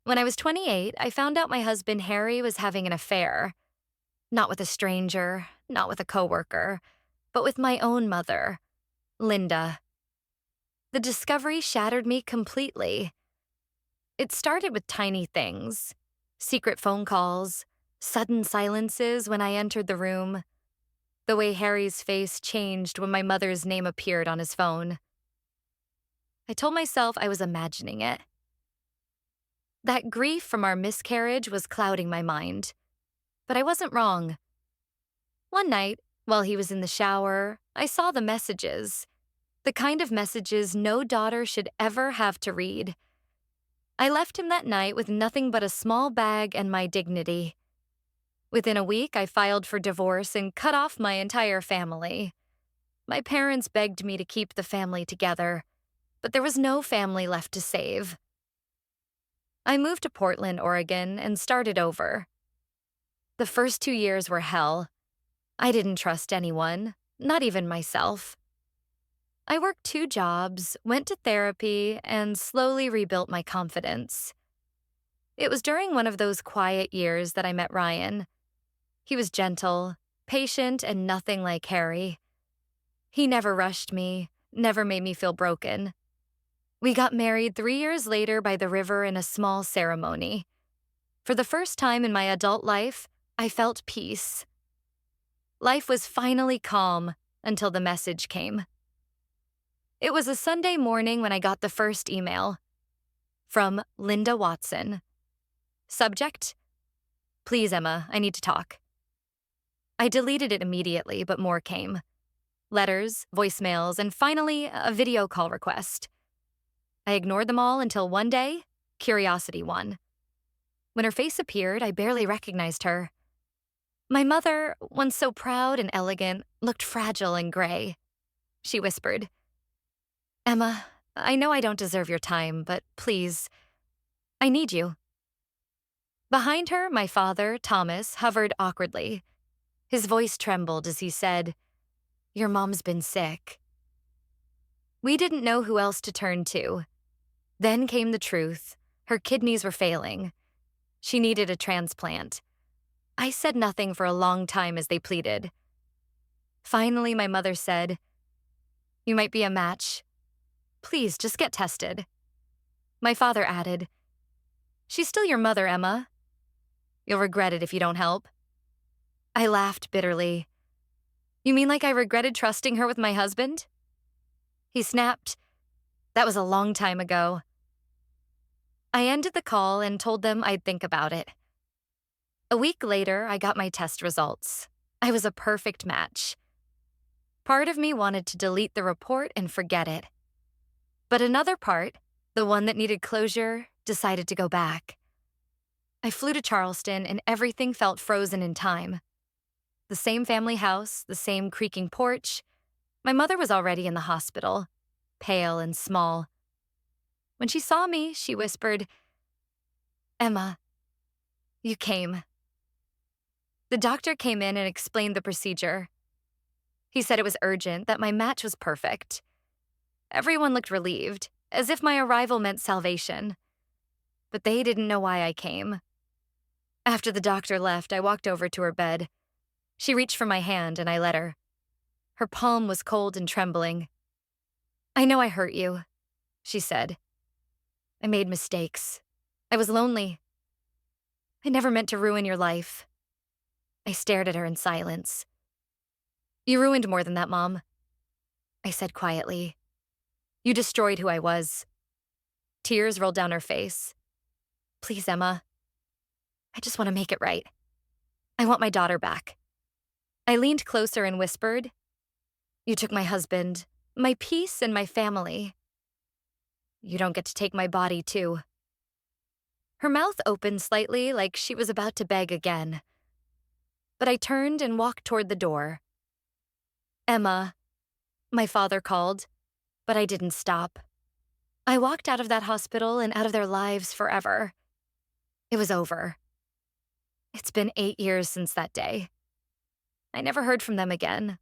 When I was 28, I found out my husband Harry was having an affair. Not with a stranger, not with a coworker, but with my own mother, Linda. The discovery shattered me completely. It started with tiny things: secret phone calls, sudden silences when I entered the room, the way Harry's face changed when my mother's name appeared on his phone. I told myself I was imagining it. That grief from our miscarriage was clouding my mind, but I wasn't wrong. One night, while he was in the shower, I saw the messages, the kind of messages no daughter should ever have to read. I left him that night with nothing but a small bag and my dignity. Within a week, I filed for divorce and cut off my entire family. My parents begged me to keep the family together, but there was no family left to save. I moved to Portland, Oregon, and started over. The first 2 years were hell. I didn't trust anyone, not even myself. I worked 2 jobs, went to therapy, and slowly rebuilt my confidence. It was during one of those quiet years that I met Ryan. He was gentle, patient, and nothing like Harry. He never rushed me, never made me feel broken. We got married 3 years later by the river in a small ceremony. For the first time in my adult life, I felt peace. Life was finally calm until the message came. It was a Sunday morning when I got the first email. From Linda Watson. Subject: Please, Emma, I need to talk. I deleted it immediately, but more came. Letters, voicemails, and finally, a video call request. I ignored them all until one day, curiosity won. When her face appeared, I barely recognized her. My mother, once so proud and elegant, looked fragile and gray. She whispered, "Emma, I know I don't deserve your time, but please, I need you." Behind her, my father, Thomas, hovered awkwardly. His voice trembled as he said, "Your mom's been sick." We didn't know who else to turn to. Then came the truth. Her kidneys were failing. She needed a transplant. I said nothing for a long time as they pleaded. Finally, my mother said, "You might be a match. Please, just get tested." My father added, "She's still your mother, Emma. You'll regret it if you don't help." I laughed bitterly. "You mean like I regretted trusting her with my husband?" He snapped, "That was a long time ago." I ended the call and told them I'd think about it. A week later, I got my test results. I was a perfect match. Part of me wanted to delete the report and forget it. But another part, the one that needed closure, decided to go back. I flew to Charleston and everything felt frozen in time. The same family house, the same creaking porch. My mother was already in the hospital, pale and small. When she saw me, she whispered, "Emma, you came." The doctor came in and explained the procedure. He said it was urgent, that my match was perfect. Everyone looked relieved, as if my arrival meant salvation. But they didn't know why I came. After the doctor left, I walked over to her bed. She reached for my hand and I let her. Her palm was cold and trembling. "I know I hurt you," she said. "I made mistakes. I was lonely. I never meant to ruin your life." I stared at her in silence. "You ruined more than that, Mom," I said quietly. "You destroyed who I was." Tears rolled down her face. "Please, Emma. I just want to make it right. I want my daughter back." I leaned closer and whispered, "You took my husband, my peace, and my family. You don't get to take my body, too." Her mouth opened slightly like she was about to beg again. But I turned and walked toward the door. "Emma," my father called, but I didn't stop. I walked out of that hospital and out of their lives forever. It was over. It's been 8 years since that day. I never heard from them again.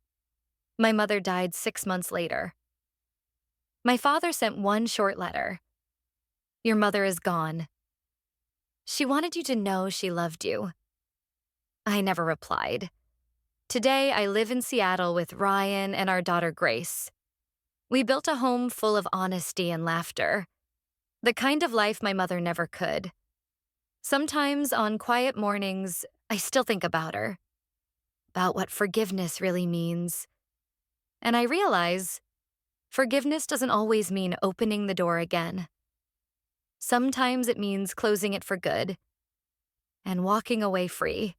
My mother died 6 months later. My father sent one short letter. "Your mother is gone. She wanted you to know she loved you. I never replied. Today, I live in Seattle with Ryan and our daughter Grace. We built a home full of honesty and laughter, the kind of life my mother never could. Sometimes on quiet mornings, I still think about her, about what forgiveness really means. And I realize forgiveness doesn't always mean opening the door again. Sometimes it means closing it for good and walking away free.